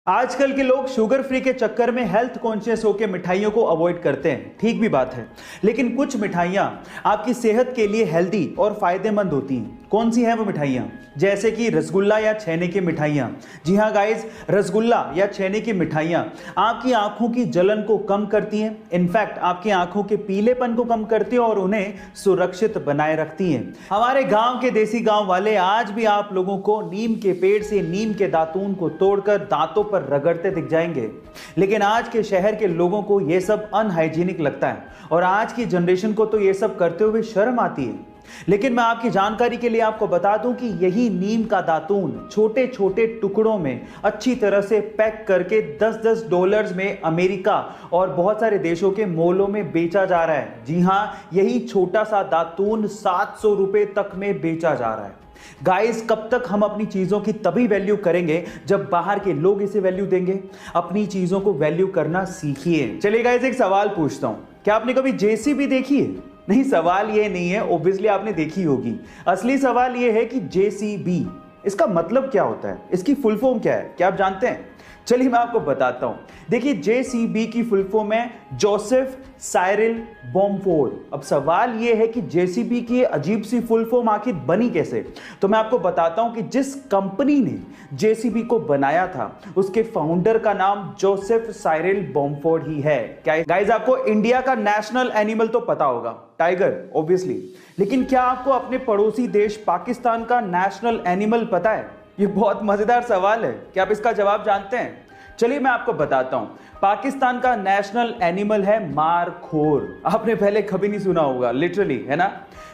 आजकल के लोग शुगर फ्री के चक्कर में हेल्थ कॉन्शियस होकर मिठाइयों को अवॉइड करते हैं। ठीक भी बात है, लेकिन कुछ मिठाइयां आपकी सेहत के लिए हेल्दी और फायदेमंद होती हैं। कौन सी हैं वो मिठाइयां? जैसे कि रसगुल्ला या छेने की मिठाइयां। जी हाँ गाइस, रसगुल्ला या छेने की मिठाइयां आपकी आंखों की जलन को कम करती हैं। इनफैक्ट आपकी आंखों के पीलेपन को कम करती हैं और उन्हें सुरक्षित बनाए रखती हैं। हमारे गांव के देसी गांव वाले आज भी आप लोगों को नीम के पेड़ से नीम के दातून को तोड़कर दांतों पर रगड़ते दिख जाएंगे। लेकिन आज के शहर के लोगों को यह सब अनहाइजीनिक लगता है और आज की जनरेशन को तो यह सब करते हुए शर्म आती है। लेकिन मैं आपकी जानकारी के लिए आपको बता दूं कि यही नीम का दातून छोटे छोटे टुकड़ों में अच्छी तरह से पैक करके 10-10 डॉलर्स में अमेरिका और बहुत सारे देशों के मॉलों में बेचा जा रहा है। जी हां, यही छोटा सा दातून 700 रुपए तक में बेचा जा रहा है। गाइस, कब तक हम अपनी चीजों की तभी वैल्यू करेंगे जब बाहर के लोग इसे वैल्यू देंगे? अपनी चीजों को वैल्यू करना सीखिए। चलिए गाइस, एक सवाल पूछता हूं, क्या आपने कभी जेसीबी देखी है? नहीं, सवाल ये नहीं है, ऑब्वियसली आपने देखी होगी। असली सवाल ये है कि जेसीबी इसका मतलब क्या होता है, इसकी फुल फॉर्म क्या है, क्या आप जानते हैं? चलिए मैं आपको बताता हूं। देखिए, जेसीबी की फुल फॉर्म है जोसेफ साइरिल बॉम्फोर्ड। अब सवाल यह है कि जेसीबी की अजीब सी फुल फॉर्म आखिर बनी कैसे? तो मैं आपको बताता हूं कि जिस कंपनी ने जेसीबी को बनाया था उसके फाउंडर का नाम जोसेफ साइरिल बॉम्फोर्ड ही है। क्या गाइस, आपको इंडिया का नेशनल एनिमल तो पता होगा, टाइगर ऑब्वियसली, लेकिन क्या आपको अपने पड़ोसी देश पाकिस्तान का नेशनल एनिमल पता है? ये बहुत मजेदार सवाल है। क्या आप इसका जवाब जानते हैं? चलिए मैं आपको बताता हूं। पाकिस्तान का नेशनल एनिमल है मारखोर। आपने पहले कभी नहीं सुना होगा, लिटरली, है ना?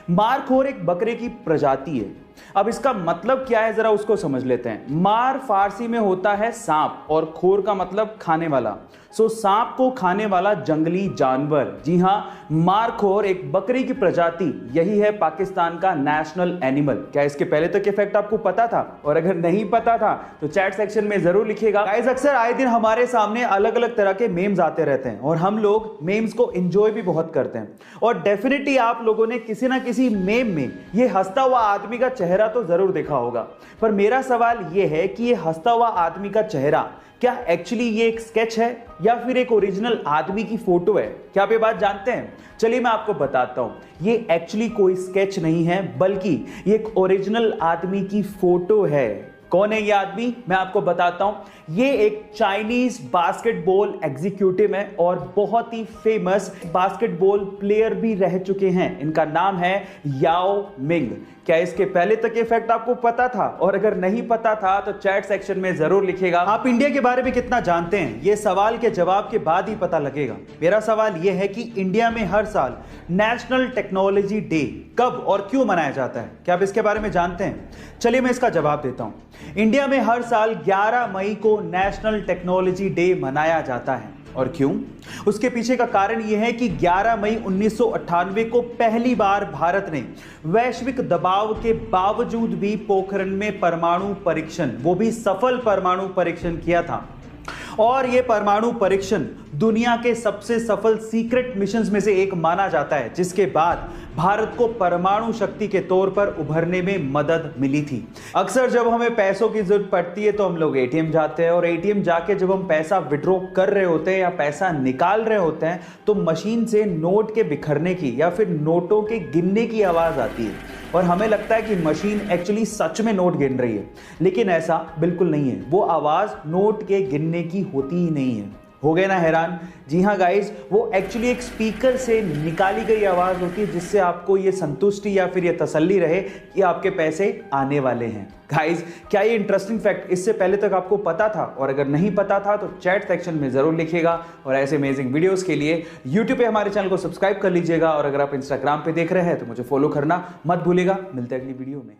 मारखोर एक बकरे की प्रजाति है। अब इसका मतलब क्या है, जरा उसको समझ लेते हैं। मार फारसी में होता है सांप और खोर का मतलब खाने वाला। सो सांप को खाने वाला जंगली जानवर। जी हां, मारखोर एक बकरी की प्रजाति, यही है पाकिस्तान का नेशनल एनिमल। क्या इसके पहले तक के फैक्ट आपको पता था? और अगर नहीं पता था तो चैट सेक्शन में जरूर लिखिएगा। गाइस, अक्सर आए दिन हमारे सामने अलग अलग तरह के मेम्स आते रहते हैं और हम लोग मेम्स को एंजॉय भी बहुत करते हैं। और डेफिनेटली आप लोगों ने किसी ना किसी मेम में ये हंसता हुआ आदमी का चेहरा तो जरूर देखा होगा। पर मेरा सवाल यह है कि ये हंसता हुआ आदमी का चेहरा क्या एक्चुअली ये एक स्केच है या फिर एक ओरिजिनल आदमी की फोटो है? क्या आप ये बात जानते हैं? चलिए मैं आपको बताता हूं। ये एक्चुअली कोई स्केच नहीं है, बल्कि ये एक ओरिजिनल आदमी की फोटो है। कौन है ये आदमी? मैं आपको बताता हूं। ये एक चाइनीज बास्केटबॉल एग्जीक्यूटिव है और बहुत ही फेमस बास्केटबॉल प्लेयर भी रह चुके हैं। इनका नाम है याओ मिंग। क्या इसके पहले तक ये फैक्ट आपको पता था? और अगर नहीं पता था तो चैट सेक्शन में जरूर लिखिएगा। आप इंडिया के बारे में कितना जानते हैं, ये सवाल के जवाब के बाद ही पता लगेगा। मेरा सवाल यह है कि इंडिया में हर साल नेशनल टेक्नोलॉजी डे कब और क्यों मनाया जाता है? क्या आप इसके बारे में जानते हैं? चलिए मैं इसका जवाब देता हूं। इंडिया में हर साल 11 मई को नेशनल टेक्नोलॉजी डे मनाया जाता है। और क्यों? उसके पीछे का कारण यह है कि 11 मई 1998 को पहली बार भारत ने वैश्विक दबाव के बावजूद भी पोखरण में परमाणु परीक्षण, वो भी सफल परमाणु परीक्षण किया था। और यह परमाणु परीक्षण दुनिया के सबसे सफल सीक्रेट मिशंस में से एक माना जाता है, जिसके बाद भारत को परमाणु शक्ति के तौर पर उभरने में मदद मिली थी। अक्सर जब हमें पैसों की जरूरत पड़ती है तो हम लोग एटीएम जाते हैं और एटीएम जाके जब हम पैसा विड्रॉ कर रहे होते हैं या पैसा निकाल रहे होते हैं तो मशीन से नोट के बिखरने की या फिर नोटों के गिनने की आवाज आती है और हमें लगता है कि मशीन एक्चुअली सच में नोट गिन रही है, लेकिन ऐसा बिल्कुल नहीं है। वो आवाज नोट के गिनने की होती ही नहीं है। हो गए ना हैरान? जी हाँ गाइस, वो एक्चुअली एक स्पीकर से निकाली गई आवाज होती है जिससे आपको ये संतुष्टि या फिर ये तसल्ली रहे कि आपके पैसे आने वाले हैं। गाइस, क्या ये इंटरेस्टिंग फैक्ट इससे पहले तक आपको पता था? और अगर नहीं पता था तो चैट सेक्शन में जरूर लिखिएगा। और ऐसे अमेजिंग वीडियोस के लिए यूट्यूब पे हमारे चैनल को सब्सक्राइब कर लीजिएगा और अगर आप इंस्टाग्राम पे देख रहे हैं तो मुझे फॉलो करना मत भूलिएगा। मिलते हैं अगली वीडियो में।